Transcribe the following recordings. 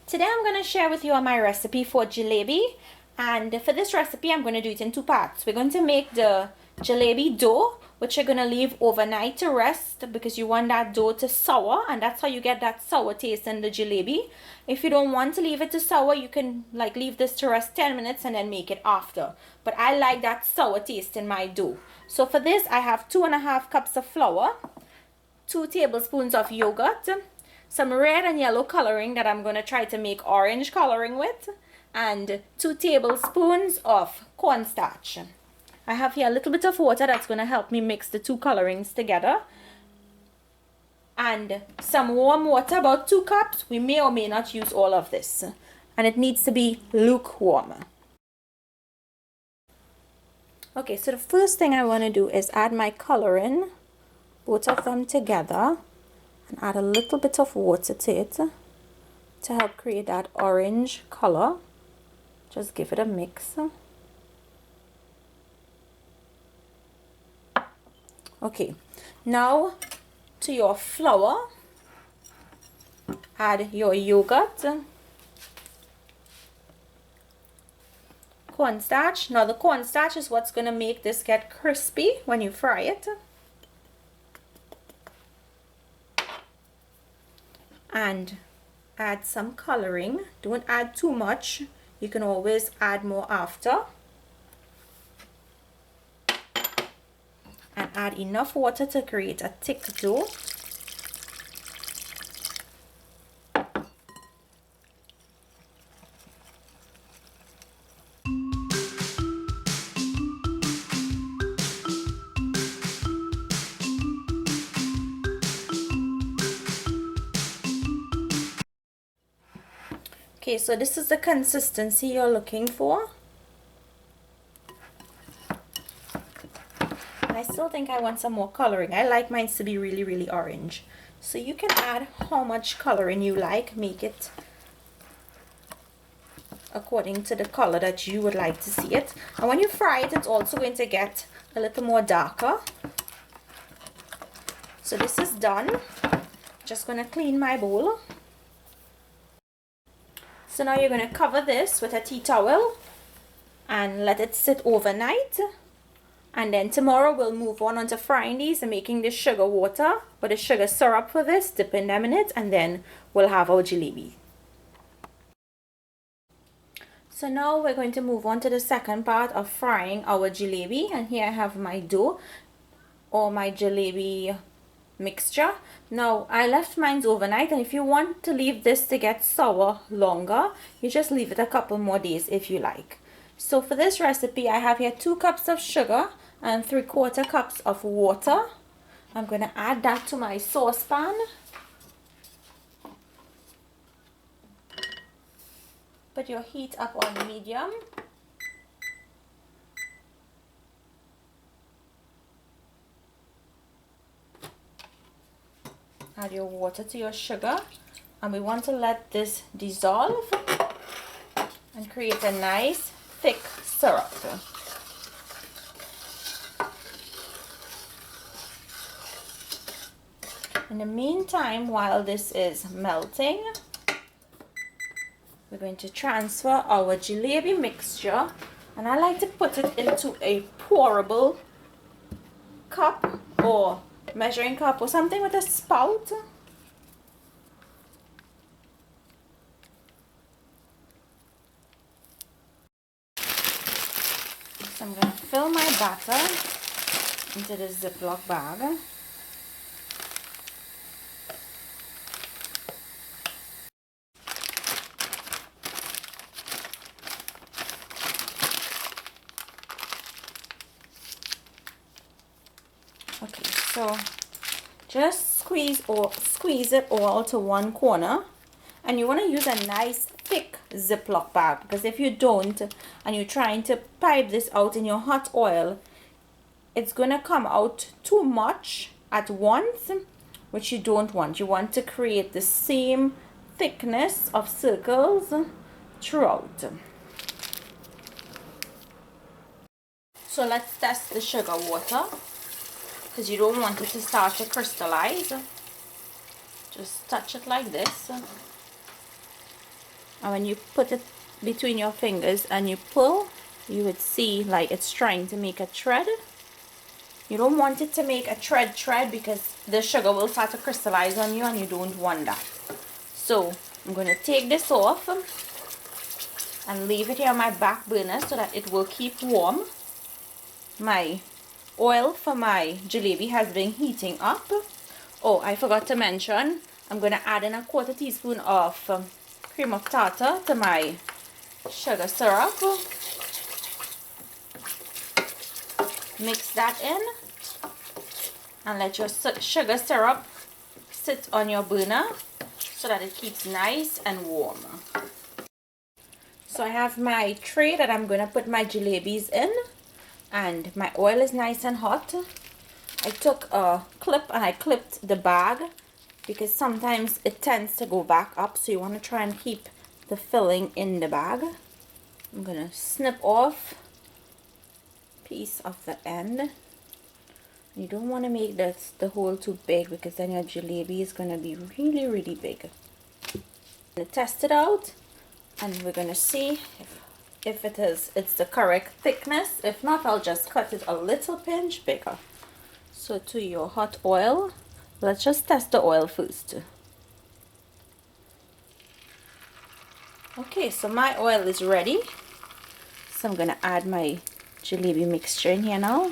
Today I'm going to share with you my recipe for jalebi, and for this recipe I'm going to do it in two parts. We're going to make the jalebi dough, which you're going to leave overnight to rest because you want that dough to sour, and that's how you get that sour taste in the jalebi. If you don't want to leave it to sour, you can leave this to rest 10 minutes and then make it after. But I like that sour taste in my dough. So for this I have 2.5 cups of flour, 2 tablespoons of yogurt, some red and yellow coloring that I'm going to try to make orange coloring with, and 2 tablespoons of cornstarch. I have here a little bit of water that's going to help me mix the 2 colorings together, and some warm water, about 2 cups. We may or may not use all of this, and it needs to be lukewarm. Okay, so the first thing I want to do is add my coloring, both of them together, and add a little bit of water to it to help create that orange color. Just give it a mix. Okay, now to your flour, add your yogurt, cornstarch. Now the cornstarch is what's going to make this get crispy when you fry it. And add some coloring. Don't add too much. You can always add more after. And add enough water to create a thick dough. Okay, so this is the consistency you're looking for. I still think I want some more coloring. I like mine to be really, really orange. So you can add how much coloring you like. Make it according to the color that you would like to see it. And when you fry it, it's also going to get a little more darker. So this is done. Just going to clean my bowl. So now you're going to cover this with a tea towel and let it sit overnight. And then tomorrow we'll move on to frying these and making the sugar water or the sugar syrup for this, dipping them in it, and then we'll have our jalebi. So now we're going to move on to the second part of frying our jalebi, and here I have my dough or my jalebi mixture. Now I left mine overnight, and if you want to leave this to get sour longer, you just leave it a couple more days if you like. So for this recipe I have here 2 cups of sugar and 3/4 cups of water. I'm going to add that to my saucepan. Put your heat up on medium. Add your water to your sugar, and we want to let this dissolve and create a nice thick syrup. In the meantime, while this is melting, we're going to transfer our jalebi mixture, and I like to put it into a pourable cup or measuring cup or something with a spout. So I'm going to fill my batter into this Ziploc bag. Okay, so just squeeze it all to one corner, and you want to use a nice thick Ziploc bag, because if you don't and you're trying to pipe this out in your hot oil, it's going to come out too much at once, which you don't want. You want to create the same thickness of circles throughout. So let's test the sugar water, because you don't want it to start to crystallize. Just touch it like this. And when you put it between your fingers and you pull, you would see like it's trying to make a thread. You don't want it to make a thread because the sugar will start to crystallize on you, and you don't want that. So I'm going to take this off and leave it here on my back burner so that it will keep warm. My oil for my jalebi has been heating up. Oh, I forgot to mention, I'm going to add in a 1/4 teaspoon of cream of tartar to my sugar syrup. Mix that in and let your sugar syrup sit on your burner so that it keeps nice and warm. So I have my tray that I'm going to put my jalebis in, and my oil is nice and hot. I took a clip and I clipped the bag because sometimes it tends to go back up, so you want to try and keep the filling in the bag. I'm going to snip off a piece of the end. You don't want to make the hole too big because then your jalebi is going to be really big. I'm going to test it out and we're going to see if it's the correct thickness. If not, I'll just cut it a little pinch bigger. So to your hot oil, let's just test the oil first. Okay, so my oil is ready. So I'm going to add my jalebi mixture in here now.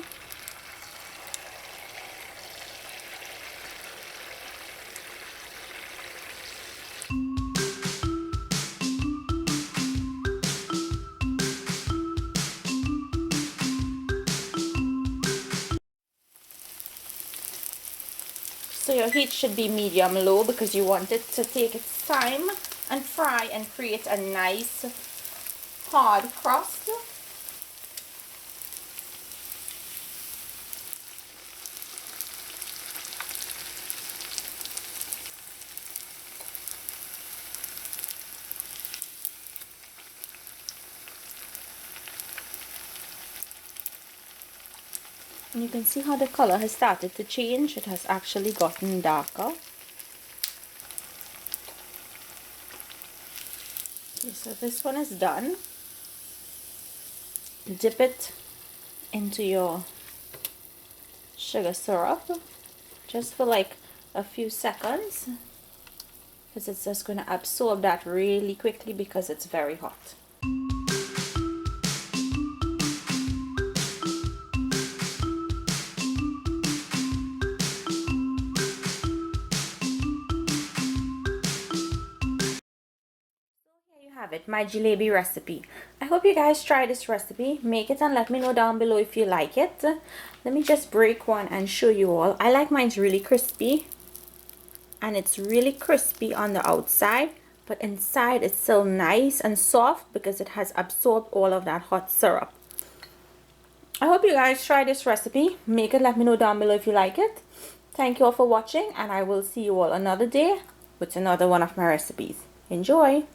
So your heat should be medium low because you want it to take its time and fry and create a nice hard crust. And you can see how the color has started to change. It has actually gotten darker. Okay, so this one is done. Dip it into your sugar syrup just for like a few seconds because it's just going to absorb that really quickly because it's very hot. Have it, my jalebi recipe. I hope you guys try this recipe. Make it and let me know down below if you like it. Let me just break one and show you all. I like mine's really crispy, and it's really crispy on the outside, but inside it's still nice and soft because it has absorbed all of that hot syrup. I hope you guys try this recipe. Make it, let me know down below if you like it. Thank you all for watching, and I will see you all another day with another one of my recipes. Enjoy!